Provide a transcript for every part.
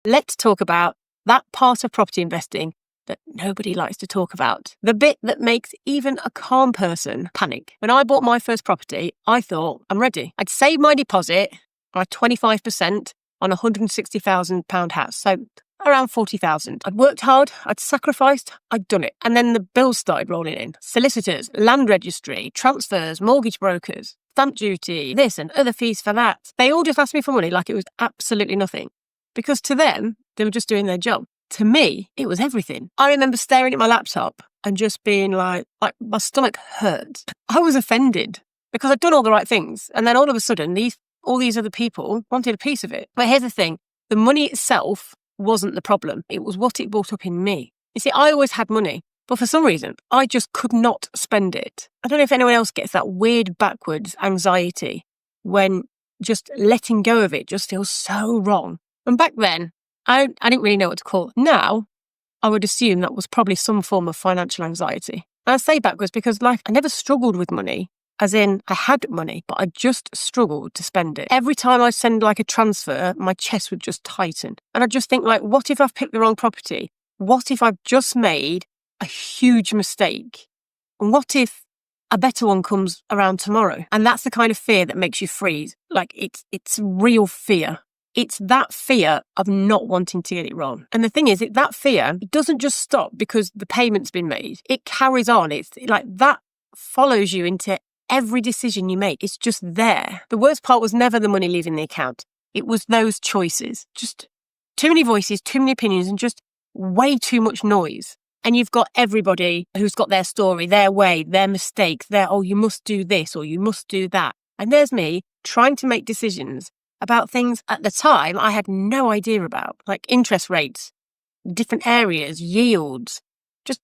Let's talk about that part of property investing that nobody likes to talk about. The bit that makes even a calm person panic. When I bought my first property, I thought, I'm ready. I'd saved my deposit, my 25% on a £160,000 house. So around 40,000. I'd worked hard, I'd sacrificed, I'd done it. And then the bills started rolling in. Solicitors, land registry, transfers, mortgage brokers, stamp duty, this and other fees for that. They all just asked me for money like it was absolutely nothing. Because to them, they were just doing their job. To me, it was everything. I remember staring at my laptop and just being like my stomach hurt. I was offended because I'd done all the right things. And then all of a sudden, all these other people wanted a piece of it. But here's the thing, the money itself wasn't the problem. It was what it brought up in me. You see, I always had money, but for some reason, I just could not spend it. I don't know if anyone else gets that weird backwards anxiety when just letting go of it just feels so wrong. And back then, I didn't really know what to call it. Now, I would assume that was probably some form of financial anxiety. And I say backwards because I never struggled with money, as in I had money, but I just struggled to spend it. Every time I'd send a transfer, my chest would just tighten. And I'd just think what if I've picked the wrong property? What if I've just made a huge mistake? And what if a better one comes around tomorrow? And that's the kind of fear that makes you freeze. It's real fear. It's that fear of not wanting to get it wrong. And the thing is, that fear, it doesn't just stop because the payment's been made. It carries on. It's that follows you into every decision you make. It's just there. The worst part was never the money leaving the account. It was those choices. Just too many voices, too many opinions, and just way too much noise. And you've got everybody who's got their story, their way, their mistakes, you must do this or you must do that. And there's me trying to make decisions about things at the time I had no idea about, like interest rates, different areas, yields, just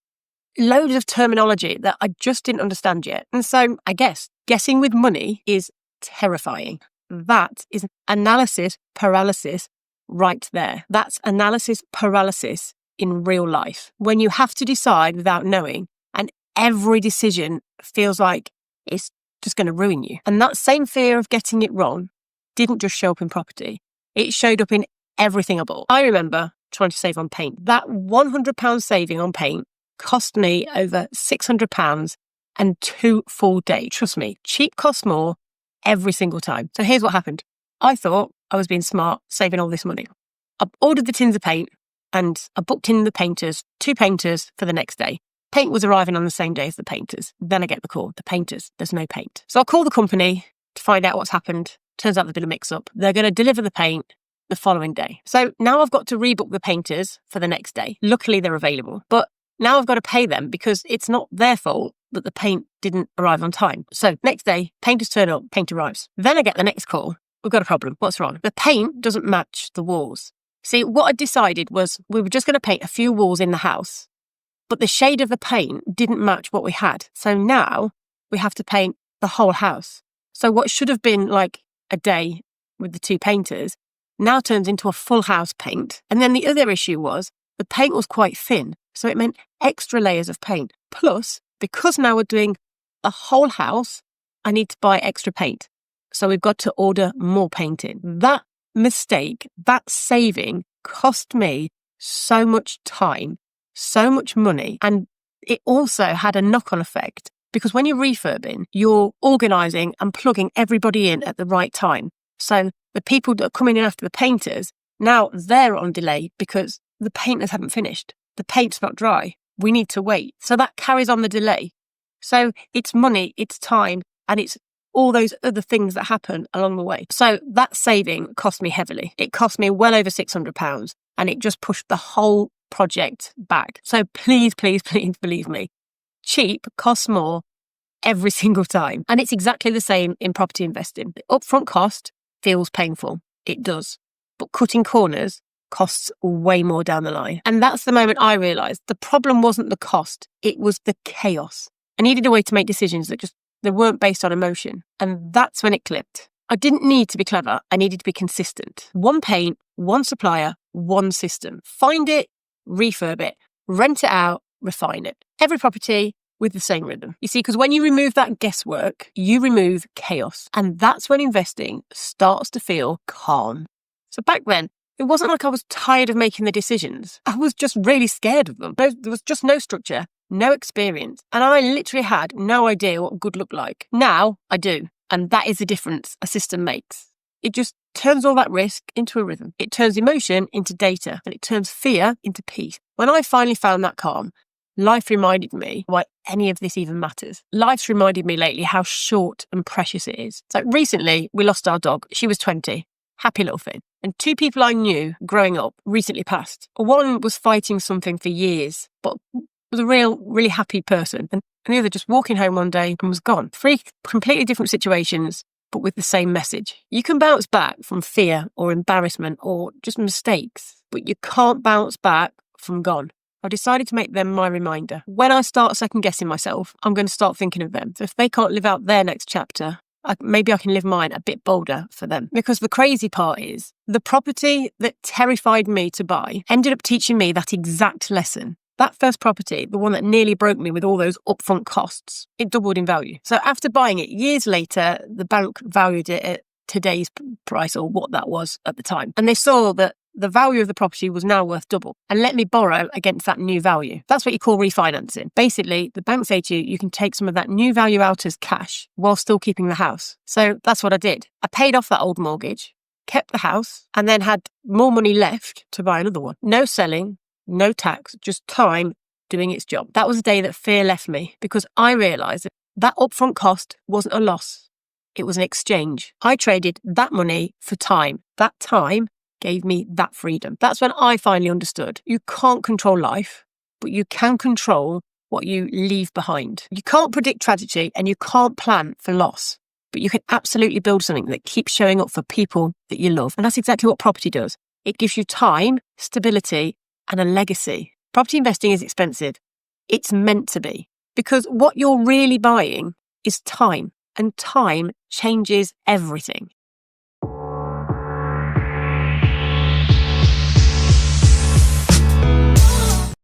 loads of terminology that I just didn't understand yet. And so I guess guessing with money is terrifying. That is analysis paralysis right there. That's analysis paralysis in real life. When you have to decide without knowing, and every decision feels like it's just going to ruin you. And that same fear of getting it wrong didn't just show up in property. It showed up in everything I bought. I remember trying to save on paint. That £100 saving on paint cost me over £600 and 2 full days. Trust me, cheap costs more every single time. So here's what happened. I thought I was being smart, saving all this money. I ordered the tins of paint and I booked in the painters, 2 painters for the next day. Paint was arriving on the same day as the painters. Then I get the call, the painters, there's no paint. So I call the company to find out what's happened. Turns out there's been a mix-up. They're going to deliver the paint the following day. So now I've got to rebook the painters for the next day. Luckily, they're available. But now I've got to pay them because it's not their fault that the paint didn't arrive on time. So next day, painters turn up, paint arrives. Then I get the next call. We've got a problem. What's wrong? The paint doesn't match the walls. See, what I decided was we were just going to paint a few walls in the house, but the shade of the paint didn't match what we had. So now we have to paint the whole house. So what should have been a day with the 2 painters now turns into a full house paint. And then the other issue was the paint was quite thin. So it meant extra layers of paint. Plus, because now we're doing a whole house, I need to buy extra paint. So we've got to order more paint in. That mistake, that saving cost me so much time, so much money. And it also had a knock-on effect. Because when you're refurbing, you're organising and plugging everybody in at the right time. So the people that are coming in after the painters, now they're on delay because the painters haven't finished. The paint's not dry. We need to wait. So that carries on the delay. So it's money, it's time, and it's all those other things that happen along the way. So that saving cost me heavily. It cost me well over £600 and it just pushed the whole project back. So please, please, please believe me. Cheap costs more every single time. And it's exactly the same in property investing. The upfront cost feels painful. It does. But cutting corners costs way more down the line. And that's the moment I realised the problem wasn't the cost. It was the chaos. I needed a way to make decisions that they weren't based on emotion. And that's when it clicked. I didn't need to be clever. I needed to be consistent. One paint, one supplier, one system. Find it, refurb it, rent it out, refine it. Every property with the same rhythm. You see, because when you remove that guesswork, you remove chaos. And that's when investing starts to feel calm. So back then, It wasn't like I was tired of making the decisions. I was just really scared of them. There was just no structure, no experience, and I literally had no idea what good looked like. Now I do, and that is the difference a system makes. It just turns all that risk into a rhythm. It turns emotion into data, and it turns fear into peace. When I finally found that calm, life reminded me why any of this even matters. Life's reminded me lately how short and precious it is. So recently, we lost our dog. She was 20. Happy little thing. And 2 people I knew growing up recently passed. One was fighting something for years, but was a really happy person. And the other just walking home one day and was gone. 3 completely different situations, but with the same message. You can bounce back from fear or embarrassment or just mistakes, but you can't bounce back from gone. I decided to make them my reminder. When I start second guessing myself, I'm going to start thinking of them. So if they can't live out their next chapter, maybe I can live mine a bit bolder for them. Because the crazy part is, the property that terrified me to buy ended up teaching me that exact lesson. That first property, the one that nearly broke me with all those upfront costs, it doubled in value. So after buying it, years later, the bank valued it at today's price, or what that was at the time. And they saw that the value of the property was now worth double and let me borrow against that new value. That's what you call refinancing. Basically, the bank say to you, you can take some of that new value out as cash while still keeping the house. So that's what I did. I paid off that old mortgage, kept the house, and then had more money left to buy another one. No selling, no tax, just time doing its job. That was the day that fear left me, because I realised that upfront cost wasn't a loss. It was an exchange. I traded that money for time. That time gave me that freedom. That's when I finally understood. You can't control life, but you can control what you leave behind. You can't predict tragedy and you can't plan for loss, but you can absolutely build something that keeps showing up for people that you love. And that's exactly what property does. It gives you time, stability, and a legacy. Property investing is expensive. It's meant to be, because what you're really buying is time, and time changes everything.